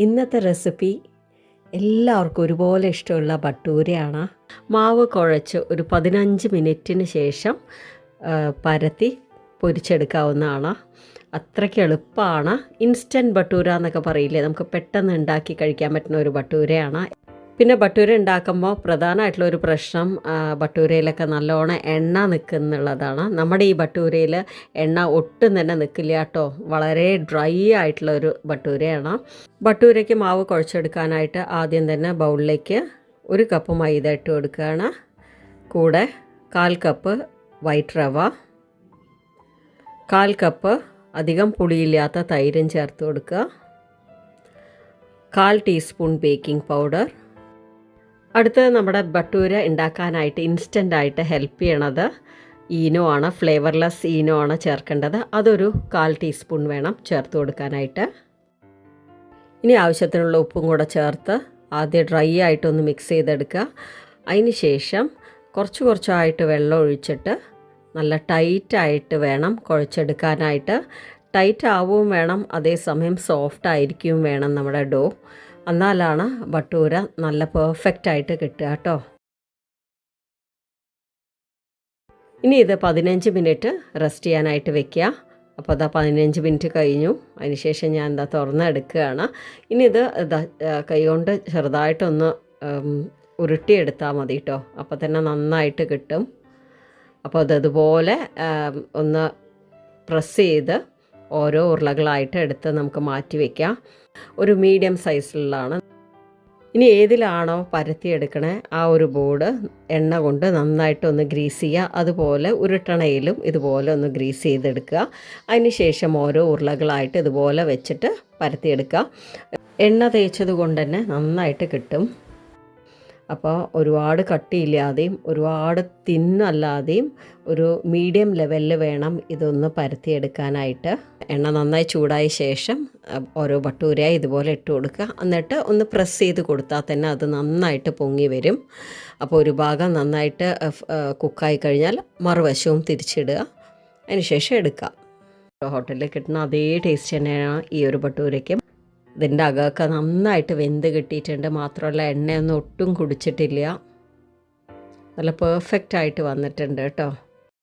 ഇന്നത്തെ റെസിപ്പി എല്ലാവർക്കും ഒരുപോലെ ഇഷ്ടമുള്ള ഭട്ടൂരയാണ്. മാവ് കുഴച്ച് ഒരു 15 മിനിറ്റിന് ശേഷം പരത്തി പൊരിച്ചെടുക്കാവുന്നതാണ്. അത്രയ്ക്ക് എളുപ്പമാണ്. ഇൻസ്റ്റൻറ്റ് ഭട്ടൂര എന്നൊക്കെ പറയില്ലേ, നമുക്ക് പെട്ടെന്ന് ഉണ്ടാക്കി കഴിക്കാൻ പറ്റുന്ന ഒരു ഭട്ടൂരയാണ്. പിന്നെ ഭട്ടൂര ഉണ്ടാക്കുമ്പോൾ പ്രധാനമായിട്ടുള്ള ഒരു പ്രശ്നം ഭട്ടൂരയിലൊക്കെ നല്ലോണം എണ്ണ നിൽക്കുന്നുള്ളതാണ്. നമ്മുടെ ഈ ഭട്ടൂരയിൽ എണ്ണ ഒട്ടും തന്നെ നിൽക്കില്ല കേട്ടോ. വളരെ ഡ്രൈ ആയിട്ടുള്ള ഒരു ഭട്ടൂരയാണ്. ഭട്ടൂരയ്ക്ക് മാവ് കുഴച്ചെടുക്കാനായിട്ട് ആദ്യം തന്നെ ബൗളിലേക്ക് 1 കപ്പ് മൈദ ഇട്ട് കൊടുക്കുകയാണ്. കൂടെ 1/4 കപ്പ് വൈറ്റ് റവ, 1/4 കപ്പ് അധികം പുളിയില്ലാത്ത തൈരും ചേർത്ത് കൊടുക്കുക, 1/4 ടീസ്പൂൺ ബേക്കിംഗ് പൗഡർ. അടുത്ത് നമ്മുടെ ഭട്ടൂര ഉണ്ടാക്കാനായിട്ട് ഇൻസ്റ്റൻ്റായിട്ട് ഹെൽപ്പ് ചെയ്യണത് ഈനോ ആണ്. ഫ്ലേവർലെസ് ഈനോ ആണ് ചേർക്കേണ്ടത്. അതൊരു 1/4 ടീസ്പൂൺ വേണം ചേർത്ത് കൊടുക്കാനായിട്ട്. ഇനി ആവശ്യത്തിനുള്ള ഉപ്പും കൂടെ ചേർത്ത് ആദ്യം ഡ്രൈ ആയിട്ടൊന്ന് മിക്സ് ചെയ്തെടുക്കുക. അതിന് ശേഷം കുറച്ചായിട്ട് വെള്ളം ഒഴിച്ചിട്ട് നല്ല ടൈറ്റായിട്ട് വേണം കുഴച്ചെടുക്കാനായിട്ട്. ടൈറ്റ് ആവുകയും വേണം, അതേസമയം സോഫ്റ്റ് ആയിരിക്കുകയും വേണം നമ്മുടെ ഡോ. എന്നാലാണ് ഭട്ടൂര നല്ല പെർഫെക്റ്റ് ആയിട്ട് കിട്ടുക കേട്ടോ. ഇനി ഇത് 15 മിനിറ്റ് റെസ്റ്റ് ചെയ്യാനായിട്ട് വെക്കുക. അപ്പോൾ അതാ 15 മിനിറ്റ് കഴിഞ്ഞു. അതിനുശേഷം ഞാൻ തുറന്നെടുക്കുകയാണ്. ഇനി ഇത് കൈകൊണ്ട് ചെറുതായിട്ടൊന്ന് ഉരുട്ടിയെടുത്താൽ മതി കേട്ടോ. അപ്പോൾ തന്നെ നന്നായിട്ട് കിട്ടും. അപ്പോൾ അതതുപോലെ ഒന്ന് പ്രസ് ചെയ്ത് ഓരോ ഉരുളകളായിട്ട് എടുത്ത് നമുക്ക് മാറ്റി വയ്ക്കാം. ഒരു മീഡിയം സൈസിലുള്ളതാണ്. ഇനി ഏതിലാണോ പരത്തിയെടുക്കണേ ആ ഒരു ബോർഡ് എണ്ണ കൊണ്ട് നന്നായിട്ടൊന്ന് ഗ്രീസ് ചെയ്യുക. അതുപോലെ ഉരുട്ടണയിലും ഇതുപോലെ ഒന്ന് ഗ്രീസ് ചെയ്തെടുക്കുക. അതിന് ശേഷം ഓരോ ഉരുളകളായിട്ട് ഇതുപോലെ വെച്ചിട്ട് പരത്തിയെടുക്കുക. എണ്ണ തേച്ചത് കൊണ്ട് തന്നെ നന്നായിട്ട് കിട്ടും. അപ്പോൾ ഒരുപാട് കട്ടിയില്ലാതെയും ഒരുപാട് തിന്നല്ലാതെയും ഒരു മീഡിയം ലെവലിൽ വേണം ഇതൊന്ന് പരത്തിയെടുക്കാനായിട്ട്. എണ്ണ നന്നായി ചൂടായ ശേഷം ഓരോ ഭട്ടൂരയായി ഇതുപോലെ ഇട്ട് കൊടുക്കുക. എന്നിട്ട് ഒന്ന് പ്രസ് ചെയ്ത് കൊടുത്താൽ തന്നെ അത് നന്നായിട്ട് പൊങ്ങി വരും. അപ്പോൾ ഒരു ഭാഗം നന്നായിട്ട് കുക്കായി കഴിഞ്ഞാൽ മറുവശവും തിരിച്ചിടുക. അതിന് ശേഷം എടുക്കാം. ഹോട്ടലിൽ കിട്ടുന്ന അതേ ടേസ്റ്റ് തന്നെയാണ് ഈ ഒരു ഭട്ടൂരയ്ക്കും. ഇതിൻ്റെ അകമൊക്കെ നന്നായിട്ട് വെന്ത് കിട്ടിയിട്ടുണ്ട്. മാത്രമല്ല എണ്ണയൊന്നും ഒട്ടും കുടിച്ചിട്ടില്ല. നല്ല പെർഫെക്റ്റ് ആയിട്ട് വന്നിട്ടുണ്ട് കേട്ടോ.